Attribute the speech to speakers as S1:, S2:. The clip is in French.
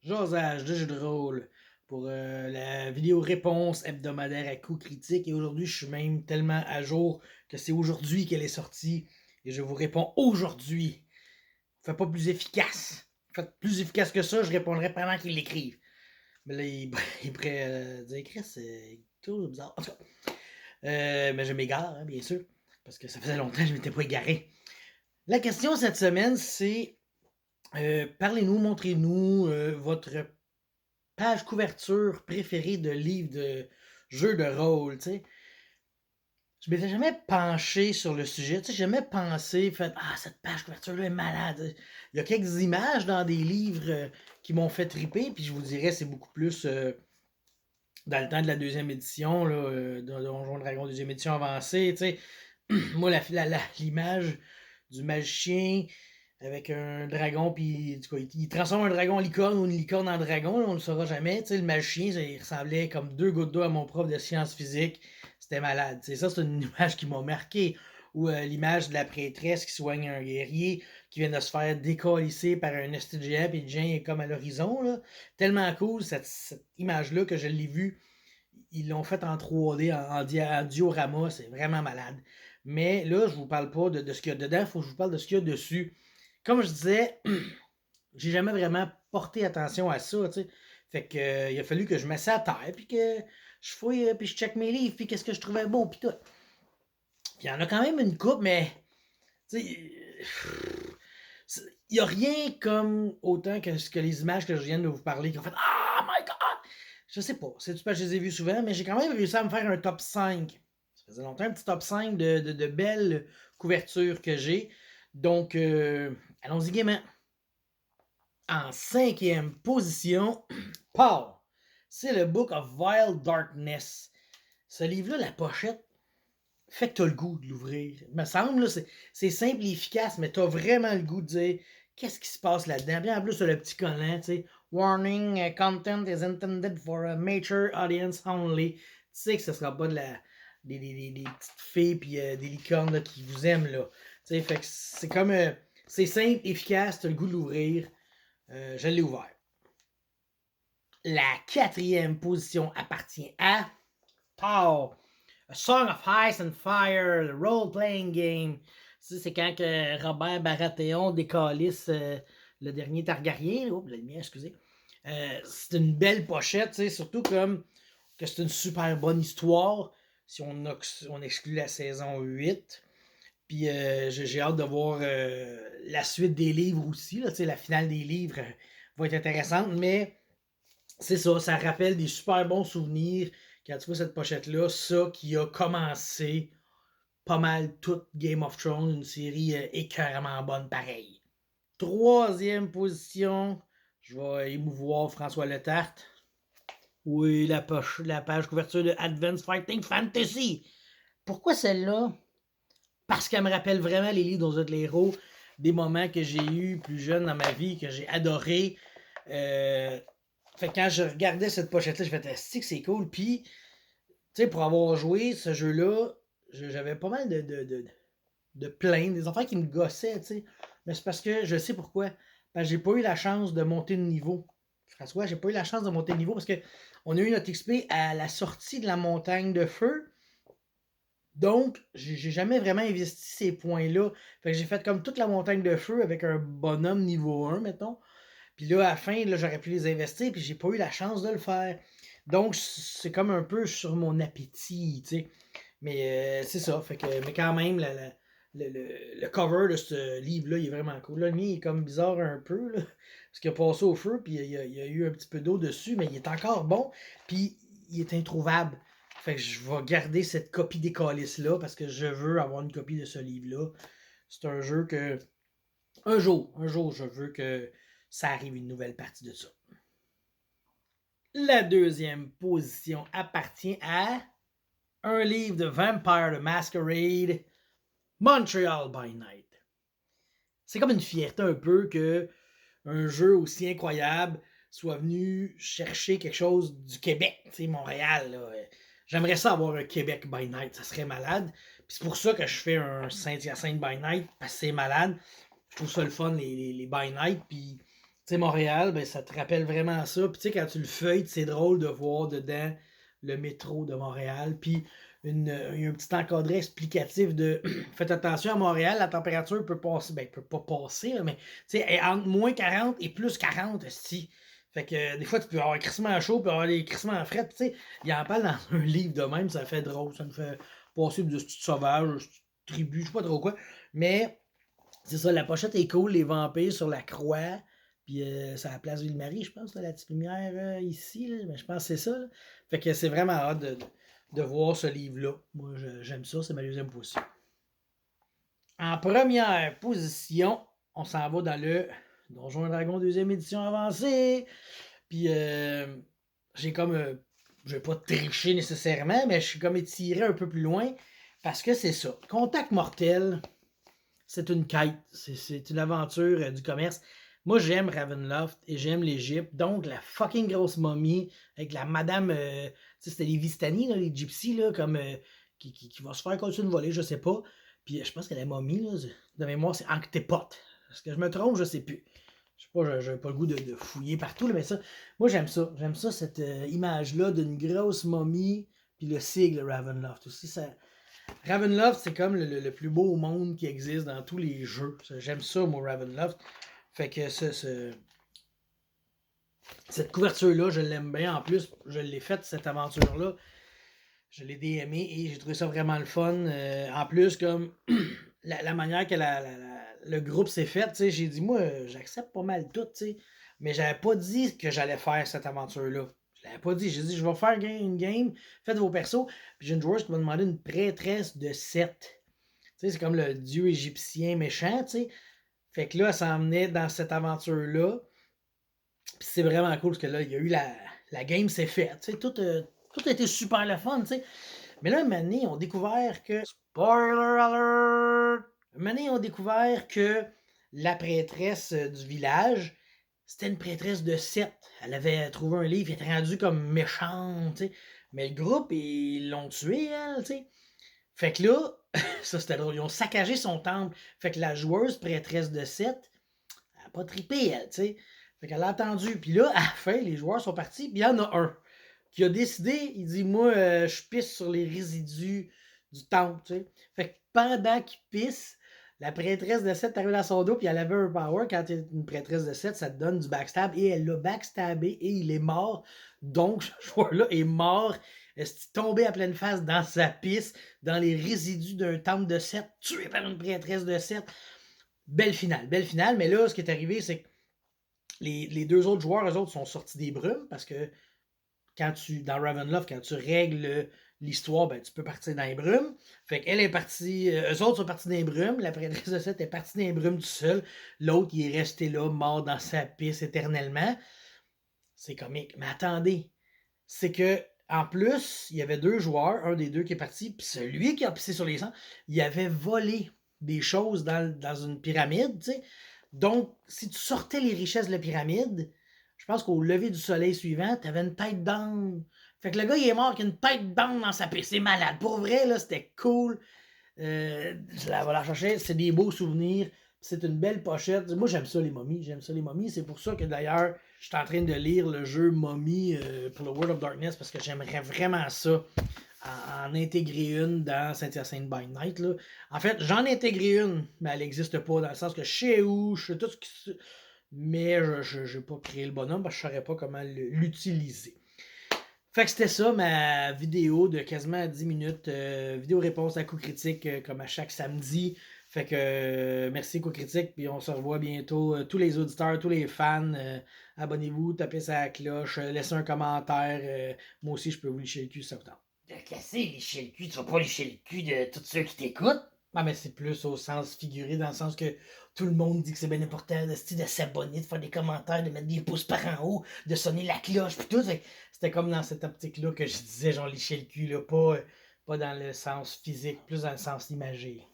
S1: Josage de jeux de rôle pour la vidéo réponse hebdomadaire à coups critiques. Et aujourd'hui, je suis même tellement à jour que c'est aujourd'hui qu'elle est sortie. Et je vous réponds aujourd'hui. Faites pas plus efficace. Faites plus efficace que ça, je répondrai pendant qu'ils l'écrivent. Mais là, il pourrait dire Chris, c'est tout bizarre. En tout cas, mais je m'égare, hein, bien sûr. Parce que ça faisait longtemps que je m'étais pas égaré. La question cette semaine, c'est parlez-nous, montrez-nous votre page couverture préférée de livres de jeux de rôle, tu sais. Je m'étais jamais penché sur le sujet, tu sais, j'ai jamais pensé, fait, ah, cette page couverture-là est malade. Il y a quelques images dans des livres qui m'ont fait triper, puis je vous dirais, c'est beaucoup plus dans le temps de la deuxième édition, là, de Donjon Dragon deuxième édition avancée, tu sais. Moi, l'image du magicien avec un dragon, puis il transforme un dragon en licorne ou une licorne en dragon, là, on ne le saura jamais. Tu sais, le magicien, il ressemblait comme deux gouttes d'eau à mon prof de sciences physiques. C'était malade. Tu sais, ça, c'est une image qui m'a marqué. Ou l'image de la prêtresse qui soigne un guerrier qui vient de se faire décalisser par un esti géant, puis le géant est comme à l'horizon. Là. Tellement cool, cette image-là, que je l'ai vue. Ils l'ont fait en 3D, en diorama, c'est vraiment malade. Mais là, je vous parle pas de ce qu'il y a dedans, il faut que je vous parle de ce qu'il y a dessus. Comme je disais, j'ai jamais vraiment porté attention à ça, tu sais. Fait que, il a fallu que je mette ça à terre, puis que je fouille, puis je check mes livres, puis qu'est-ce que je trouvais beau, puis tout. Puis il y en a quand même une coupe, mais, tu sais, il n'y a rien comme autant que les images que je viens de vous parler qui ont fait Oh my god! Je sais pas, c'est parce que je les ai vues souvent, mais j'ai quand même réussi à me faire un top 5. Ça faisait longtemps, un petit top 5 de belles couvertures que j'ai. Donc, allons-y gaiement. En cinquième position, Paul, c'est le Book of Vile Darkness. Ce livre-là, la pochette, fait que t'as le goût de l'ouvrir. Il me semble, là, c'est simple et efficace, mais t'as vraiment le goût de dire qu'est-ce qui se passe là-dedans. Bien en plus, le petit collant, tu sais, Warning, content is intended for a mature audience only. Tu sais que ce sera pas des petites filles puis des licornes là, qui vous aiment, là. Tu sais, fait que c'est comme, c'est simple, efficace, t'as le goût de l'ouvrir. Je l'ai ouvert. La quatrième position appartient à Paul. A Song of Ice and Fire, le role-playing game. Ça, c'est quand que Robert Baratheon décalisse le dernier Targaryen. Oh, la lumière, excusez. C'est une belle pochette, surtout comme que c'est une super bonne histoire si on exclut la saison 8. Puis j'ai hâte de voir la suite des livres aussi. Là, la finale des livres va être intéressante, mais c'est ça, ça rappelle des super bons souvenirs quand tu vois cette pochette-là, ça qui a commencé pas mal toute Game of Thrones, une série écœuramment bonne pareil. Troisième position, je vais émouvoir François Letarte. Oui, la page couverture de Advanced Fighting Fantasy. Pourquoi celle-là? Parce qu'elle me rappelle vraiment les livres d'Ozot Héros, des moments que j'ai eu plus jeune dans ma vie, que j'ai adoré. Fait que quand je regardais cette pochette-là, je me disais, que c'est cool. Puis, tu sais, pour avoir joué ce jeu-là, j'avais pas mal de plaintes, des enfants qui me gossaient, tu sais. Mais c'est parce que je sais pourquoi. Parce que j'ai pas eu la chance de monter de niveau. François, j'ai pas eu la chance de monter de niveau parce que on a eu notre XP à la sortie de la montagne de feu. Donc, j'ai jamais vraiment investi ces points-là. Fait que j'ai fait comme toute la montagne de feu avec un bonhomme niveau 1, mettons. Puis là, à la fin, là, j'aurais pu les investir, puis j'ai pas eu la chance de le faire. Donc, c'est comme un peu sur mon appétit, tu sais. Mais c'est ça. Fait que, mais quand même, le cover de ce livre-là, il est vraiment cool. Là, le mien, il est comme bizarre un peu, là, parce qu'il a passé au feu, puis il y a eu un petit peu d'eau dessus, mais il est encore bon, puis il est introuvable. Fait que je vais garder cette copie des calices-là, parce que je veux avoir une copie de ce livre-là. C'est un jeu que... un jour, je veux que ça arrive une nouvelle partie de ça. La deuxième position appartient à un livre de Vampire the Masquerade, Montreal by Night. C'est comme une fierté un peu que un jeu aussi incroyable soit venu chercher quelque chose du Québec, tu sais, Montréal. Là. J'aimerais ça avoir un Québec by Night, ça serait malade. Puis c'est pour ça que je fais un Saint-Hyacinthe by Night, parce que c'est malade. Je trouve ça le fun, les by Night. Puis sais, Montréal, ben, ça te rappelle vraiment ça. Puis tu sais, quand tu le feuilles, c'est drôle de voir dedans le métro de Montréal. Puis il y a un petit encadré explicatif de faites attention à Montréal, la température peut passer, ben, peut pas passer, là, mais tu sais, elle est entre moins 40 et plus 40, si. Fait que des fois, tu peux avoir un crissement chaud, puis avoir des crissements frais. Tu sais, il en parle dans un livre de même, ça fait drôle, ça me fait passer de ce sauvage, de cette tribu, je sais pas trop quoi. Mais c'est ça, la pochette est cool, les vampires sur la croix. Puis c'est à la place Ville-Marie, je pense, là, la petite lumière ici. Là, mais je pense que c'est ça. Là. Fait que c'est vraiment hâte de voir ce livre-là. Moi, j'aime ça, c'est ma deuxième position. En première position, on s'en va dans le Donjon et Dragon deuxième édition avancée. Puis j'ai comme. Je vais pas tricher nécessairement, mais je suis comme étiré un peu plus loin. Parce que c'est ça. Contact mortel, c'est une quête. C'est une aventure du commerce. Moi, j'aime Ravenloft et j'aime l'Égypte. Donc, la fucking grosse momie avec la madame. Tu sais, c'était les Vistani, là, les gypsies, là, comme. Qui va se faire continuer de voler, je sais pas. Puis je pense que la momie, là, de mémoire, c'est Anktépot. Est-ce que je me trompe? Je sais plus. Je sais pas, j'ai pas le goût de fouiller partout, là, mais ça. Moi, j'aime ça. J'aime ça, cette image-là d'une grosse momie. Puis le sigle Ravenloft aussi. Ça. Ravenloft, c'est comme le plus beau monde qui existe dans tous les jeux. J'aime ça, moi, Ravenloft. Fait que cette couverture-là, je l'aime bien. En plus, je l'ai faite, cette aventure-là. Je l'ai DMé et j'ai trouvé ça vraiment le fun. En plus, comme la manière que le groupe s'est fait, j'ai dit, moi, j'accepte pas mal tout, t'sais. Mais j'avais pas dit que j'allais faire cette aventure-là. Je l'avais pas dit. J'ai dit, je vais faire une game, faites vos persos. Puis j'ai une joueuse qui m'a demandé une prêtresse de 7. C'est comme le dieu égyptien méchant, tu sais. Fait que là, elle s'emmenait dans cette aventure-là. Puis c'est vraiment cool parce que là, il y a eu la game s'est faite. Tu sais, tout a été super le fun, tu sais. Mais là, un moment donné, on a découvert que. Spoiler alert! Un moment donné, on a découvert que la prêtresse du village, c'était une prêtresse de 7. Elle avait trouvé un livre, elle était rendue comme méchante, tu sais. Mais le groupe, ils l'ont tué, elle, tu sais. Fait que là, ça c'était drôle, ils ont saccagé son temple. Fait que la joueuse prêtresse de 7, elle a pas trippé, elle, tu sais. Fait qu'elle a attendu. Puis là, à la fin, les joueurs sont partis, puis il y en a un qui a décidé, il dit, moi, je pisse sur les résidus du temple, tu sais. Fait que pendant qu'il pisse, la prêtresse de 7 arrive dans son dos, puis elle avait un power. Quand tu es une prêtresse de 7, ça te donne du backstab, et elle l'a backstabé, et il est mort. Donc, ce joueur-là est mort. Est tombé à pleine face dans sa pisse, dans les résidus d'un temple de 7, tué par une prêtresse de 7. Belle finale, mais là, ce qui est arrivé, c'est que les deux autres joueurs, eux autres, sont sortis des brumes, parce que dans Ravenloft, quand tu règles l'histoire, ben, tu peux partir dans les brumes. Fait qu'elle est partie, eux autres sont partis dans les brumes, la prêtresse de 7 est partie dans les brumes tout seul, l'autre, il est resté là, mort dans sa pisse éternellement. C'est comique. Mais attendez, c'est que en plus, il y avait deux joueurs, un des deux qui est parti, puis celui qui a pissé sur les sangs, il avait volé des choses dans une pyramide, tu sais. Donc, si tu sortais les richesses de la pyramide, je pense qu'au lever du soleil suivant, tu avais une tête d'âne. Fait que le gars, il est mort avec une tête d'âne dans sa piste. C'est malade. Pour vrai, là, c'était cool. Je la vais la chercher. C'est des beaux souvenirs. C'est une belle pochette. Moi, j'aime ça, les momies. C'est pour ça que, d'ailleurs, je suis en train de lire le jeu Mommy pour le World of Darkness parce que j'aimerais vraiment ça en intégrer une dans Saint-Hyacinthe by Night. Là. En fait, j'en ai intégré une, mais elle n'existe pas dans le sens que je sais où, je sais tout ce qui... Mais je n'ai pas créé le bonhomme parce que je ne saurais pas comment l'utiliser. Fait que c'était ça ma vidéo de quasiment 10 minutes. Vidéo réponse à coup critique comme à chaque samedi. Fait que merci coup critique, puis on se revoit bientôt. Tous les auditeurs, tous les fans, abonnez-vous, tapez sa cloche, laissez un commentaire. Moi aussi, je peux vous licher le cul si ça vous tente.
S2: De casser, licher le cul, tu vas pas licher le cul de tous ceux qui t'écoutent.
S1: Ah, mais c'est plus au sens figuré, dans le sens que tout le monde dit que c'est bien important de s'abonner, de faire des commentaires, de mettre des pouces par en haut, de sonner la cloche, puis tout. C'était comme dans cette optique-là que je disais, genre, licher le cul, là, pas dans le sens physique, plus dans le sens imagé.